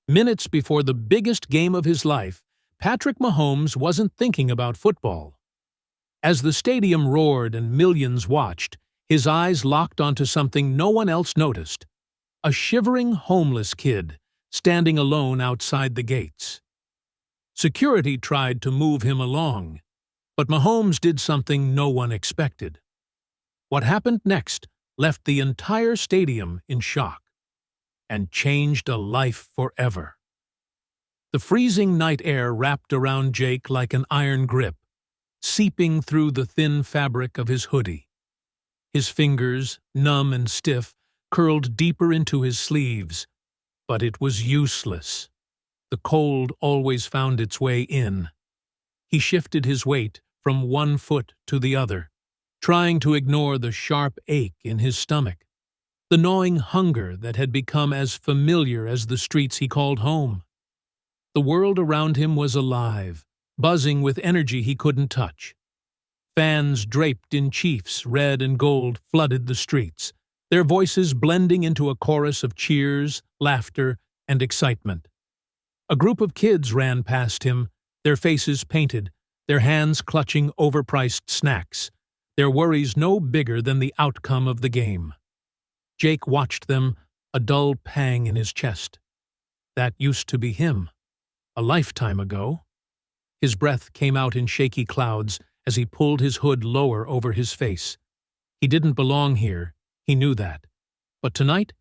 Minutes before the biggest game of his life, Patrick Mahomes wasn't thinking about football. As the stadium roared and millions watched, his eyes locked onto something no one else noticed: a shivering homeless kid standing alone outside the gates. Security tried to move him along, but Mahomes did something no one expected. What happened next left the entire stadium in shock and changed a life forever. The freezing night air wrapped around Jake like an iron grip, seeping through the thin fabric of his hoodie. His fingers, numb and stiff, curled deeper into his sleeves, but it was useless. The cold always found its way in. He shifted his weight from one foot to the other, trying to ignore the sharp ache in his stomach, the gnawing hunger that had become as familiar as the streets he called home. The world around him was alive, buzzing with energy he couldn't touch. Fans draped in chiefs, red and gold, flooded the streets, their voices blending into a chorus of cheers, laughter, and excitement. A group of kids ran past him, their faces painted, their hands clutching overpriced snacks, their worries no bigger than the outcome of the game. Jake watched them, a dull pang in his chest. That used to be him, a lifetime ago. His breath came out in shaky clouds as he pulled his hood lower over his face. He didn't belong here, he knew that. But tonight,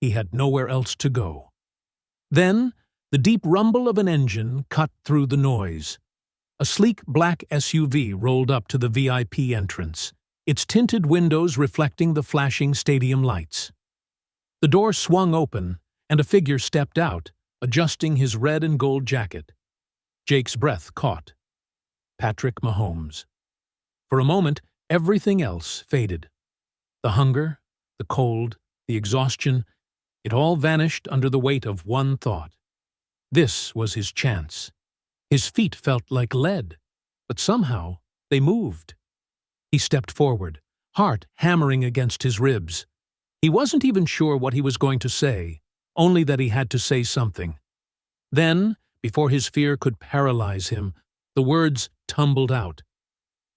he had nowhere else to go. Then, the deep rumble of an engine cut through the noise. A sleek black SUV rolled up to the VIP entrance, its tinted windows reflecting the flashing stadium lights. The door swung open, and a figure stepped out, adjusting his red and gold jacket. Jake's breath caught. Patrick Mahomes. For a moment, everything else faded. The hunger, the cold, the exhaustion, it all vanished under the weight of one thought. This was his chance. His feet felt like lead, but somehow they moved. He stepped forward, heart hammering against his ribs. He wasn't even sure what he was going to say, only that he had to say something. Then, before his fear could paralyze him, the words tumbled out.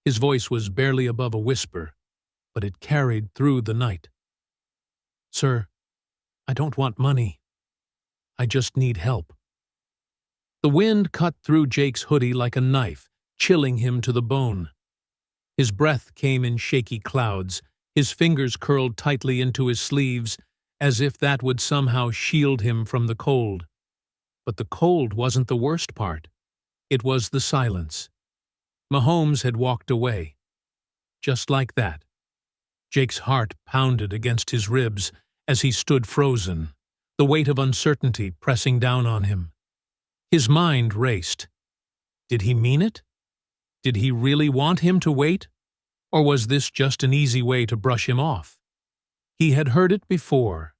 His voice was barely above a whisper, but it carried through the night. "Sir, I don't want money. I just need help." The wind cut through Jake's hoodie like a knife, chilling him to the bone. His breath came in shaky clouds, his fingers curled tightly into his sleeves, as if that would somehow shield him from the cold. But the cold wasn't the worst part. It was the silence. Mahomes had walked away. Just like that. Jake's heart pounded against his ribs as he stood frozen, the weight of uncertainty pressing down on him. His mind raced. Did he mean it? Did he really want him to wait? Or was this just an easy way to brush him off? He had heard it before.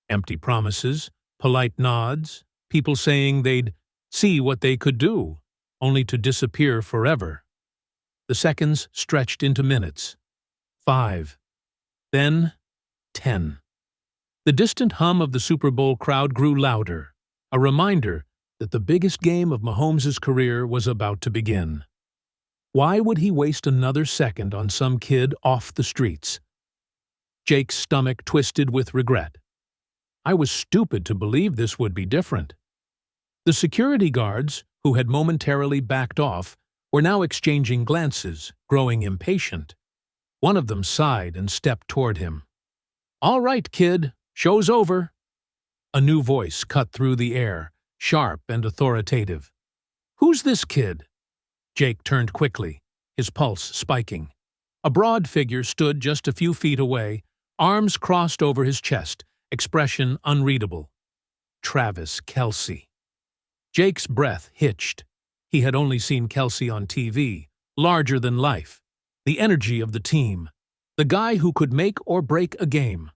Empty promises, polite nods, people saying they'd see what they could do, only to disappear forever. The seconds stretched into minutes. 5. Then 10. The distant hum of the Super Bowl crowd grew louder, a reminder that the biggest game of Mahomes' career was about to begin. Why would he waste another second on some kid off the streets? Jake's stomach twisted with regret. I was stupid to believe this would be different. The security guards, who had momentarily backed off, were now exchanging glances, growing impatient. One of them sighed and stepped toward him. "All right, kid, show's over." A new voice cut through the air, sharp and authoritative. "Who's this kid?" Jake turned quickly, his pulse spiking. A broad figure stood just a few feet away, arms crossed over his chest, expression unreadable. Travis Kelce. Jake's breath hitched. He had only seen Kelce on TV, larger than life, the energy of the team, the guy who could make or break a game.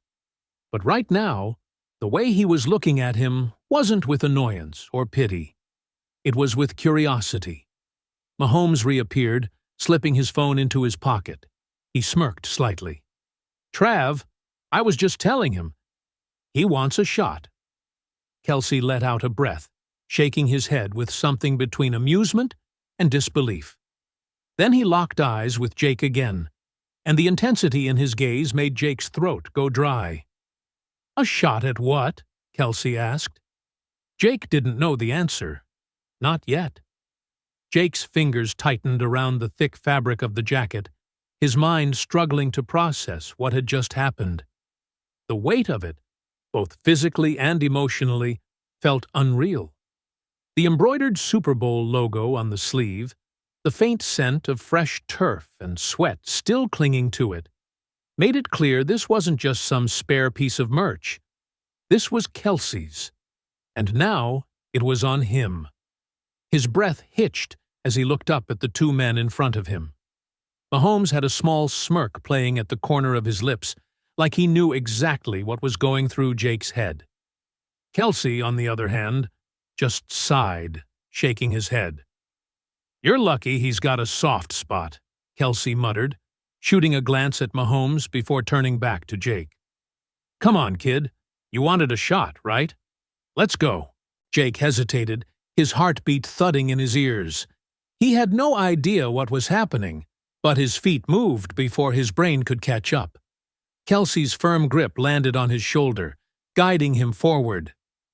But right now, the way he was looking at him wasn't with annoyance or pity. It was with curiosity. Mahomes reappeared, slipping his phone into his pocket. He smirked slightly. "Trav, I was just telling him. He wants a shot." Kelce let out a breath, shaking his head with something between amusement and disbelief. Then he locked eyes with Jake again, and the intensity in his gaze made Jake's throat go dry. "A shot at what?" Kelce asked. Jake didn't know the answer. Not yet. Jake's fingers tightened around the thick fabric of the jacket, his mind struggling to process what had just happened. The weight of it, both physically and emotionally, felt unreal. The embroidered Super Bowl logo on the sleeve, the faint scent of fresh turf and sweat still clinging to it, made it clear this wasn't just some spare piece of merch. This was Kelce's, and now it was on him. His breath hitched as he looked up at the two men in front of him. Mahomes had a small smirk playing at the corner of his lips, like he knew exactly what was going through Jake's head. Kelce, on the other hand, just sighed, shaking his head. "You're lucky he's got a soft spot," Kelce muttered, shooting a glance at Mahomes before turning back to Jake. "Come on, kid. You wanted a shot, right? Let's go." Jake hesitated, his heartbeat thudding in his ears. He had no idea what was happening, but his feet moved before his brain could catch up. Kelce's firm grip landed on his shoulder, guiding him forward.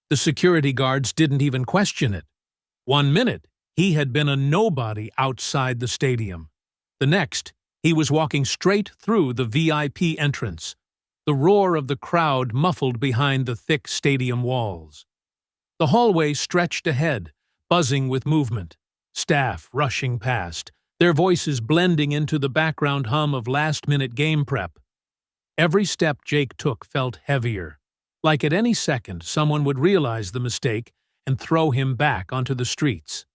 The security guards didn't even question it. 1 minute, he had been a nobody outside the stadium. The next, he was walking straight through the VIP entrance, the roar of the crowd muffled behind the thick stadium walls. The hallway stretched ahead, buzzing with movement, staff rushing past, their voices blending into the background hum of last-minute game prep. Every step Jake took felt heavier, like at any second someone would realize the mistake and throw him back onto the streets.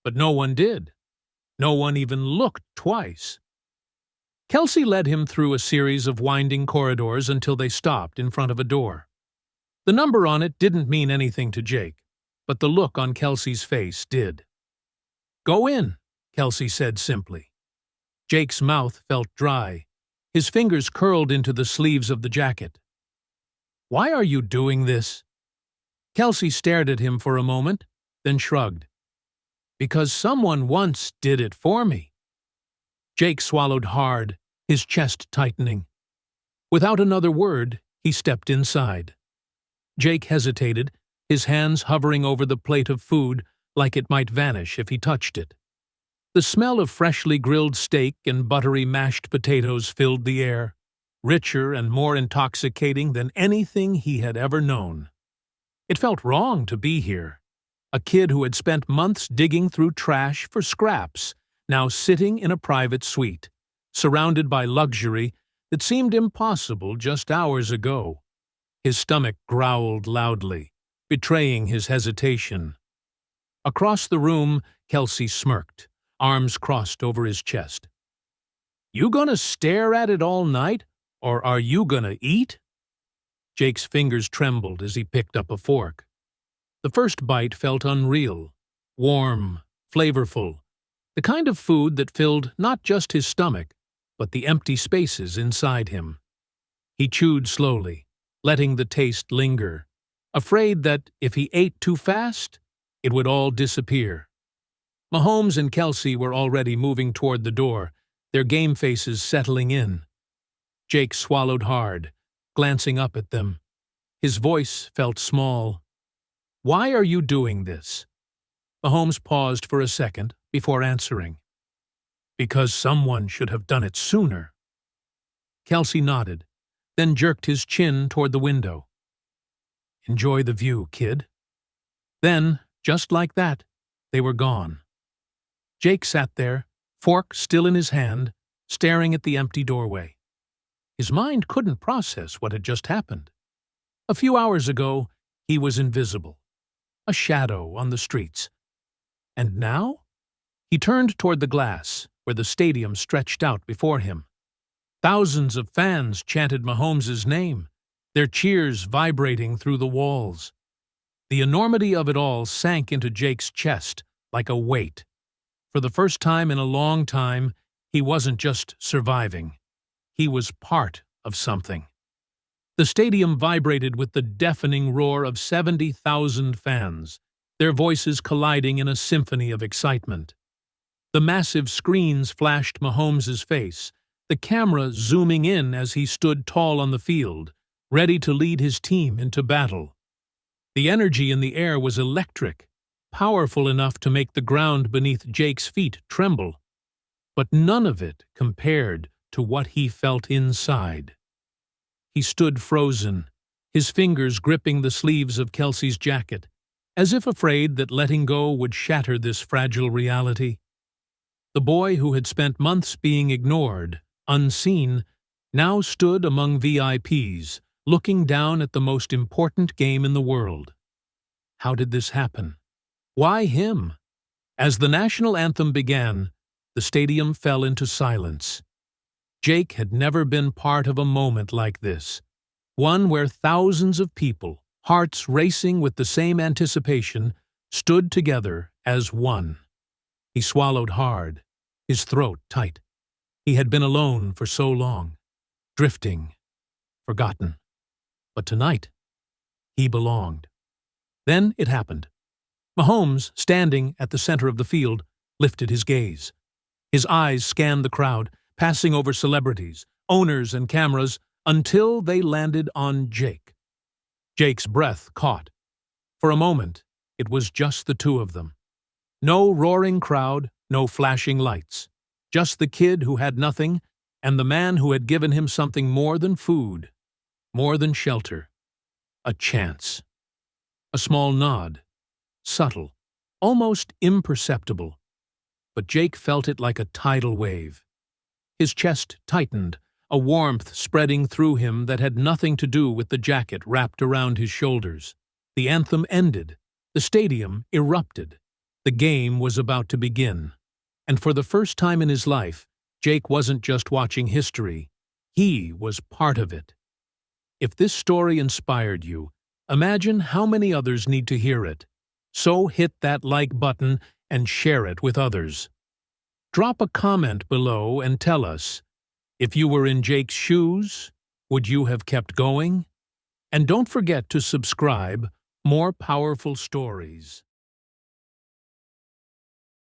But no one did. No one even looked twice. Kelce led him through a series of winding corridors until they stopped in front of a door. The number on it didn't mean anything to Jake, but the look on Kelce's face did. "Go in," Kelce said simply. Jake's mouth felt dry. His fingers curled into the sleeves of the jacket. "Why are you doing this?" Kelce stared at him for a moment, then shrugged. "Because someone once did it for me." Jake swallowed hard, his chest tightening. Without another word, he stepped inside. Jake hesitated, his hands hovering over the plate of food like it might vanish if he touched it. The smell of freshly grilled steak and buttery mashed potatoes filled the air, richer and more intoxicating than anything he had ever known. It felt wrong to be here. A kid who had spent months digging through trash for scraps, now sitting in a private suite, surrounded by luxury that seemed impossible just hours ago. His stomach growled loudly, betraying his hesitation. Across the room, Kelce smirked, arms crossed over his chest. "You gonna stare at it all night, or are you gonna eat?" Jake's fingers trembled as he picked up a fork. The first bite felt unreal, warm, flavorful, the kind of food that filled not just his stomach, but the empty spaces inside him. He chewed slowly, letting the taste linger, afraid that if he ate too fast, it would all disappear. Mahomes and Kelce were already moving toward the door, their game faces settling in. Jake swallowed hard, glancing up at them. His voice felt small. "Why are you doing this?" Mahomes paused for a second before answering. "Because someone should have done it sooner." Kelce nodded, then jerked his chin toward the window. "Enjoy the view, kid." Then, just like that, they were gone. Jake sat there, fork still in his hand, staring at the empty doorway. His mind couldn't process what had just happened. A few hours ago, he was invisible, a shadow on the streets. And now? He turned toward the glass, where the stadium stretched out before him. Thousands of fans chanted Mahomes' name, their cheers vibrating through the walls. The enormity of it all sank into Jake's chest like a weight. For the first time in a long time, he wasn't just surviving. He was part of something. The stadium vibrated with the deafening roar of 70,000 fans, their voices colliding in a symphony of excitement. The massive screens flashed Mahomes's face, the camera zooming in as he stood tall on the field, ready to lead his team into battle. The energy in the air was electric, powerful enough to make the ground beneath Jake's feet tremble. But none of it compared to what he felt inside. He stood frozen, his fingers gripping the sleeves of Kelce's jacket, as if afraid that letting go would shatter this fragile reality. The boy who had spent months being ignored, unseen, now stood among VIPs, looking down at the most important game in the world. How did this happen? Why him? As the national anthem began, the stadium fell into silence. Jake had never been part of a moment like this, one where thousands of people, hearts racing with the same anticipation, stood together as one. He swallowed hard, his throat tight. He had been alone for so long, drifting, forgotten. But tonight, he belonged. Then it happened. Mahomes, standing at the center of the field, lifted his gaze. His eyes scanned the crowd, passing over celebrities, owners, and cameras, until they landed on Jake. Jake's breath caught. For a moment, it was just the two of them. No roaring crowd, no flashing lights. Just the kid who had nothing, and the man who had given him something more than food, more than shelter. A chance. A small nod. Subtle, almost imperceptible. But Jake felt it like a tidal wave. His chest tightened, a warmth spreading through him that had nothing to do with the jacket wrapped around his shoulders. The anthem ended. The stadium erupted. The game was about to begin. And for the first time in his life, Jake wasn't just watching history. He was part of it. If this story inspired you, imagine how many others need to hear it. So hit that like button and share it with others. Drop a comment below and tell us, if you were in Jake's shoes, would you have kept going? And don't forget to subscribe. More powerful stories.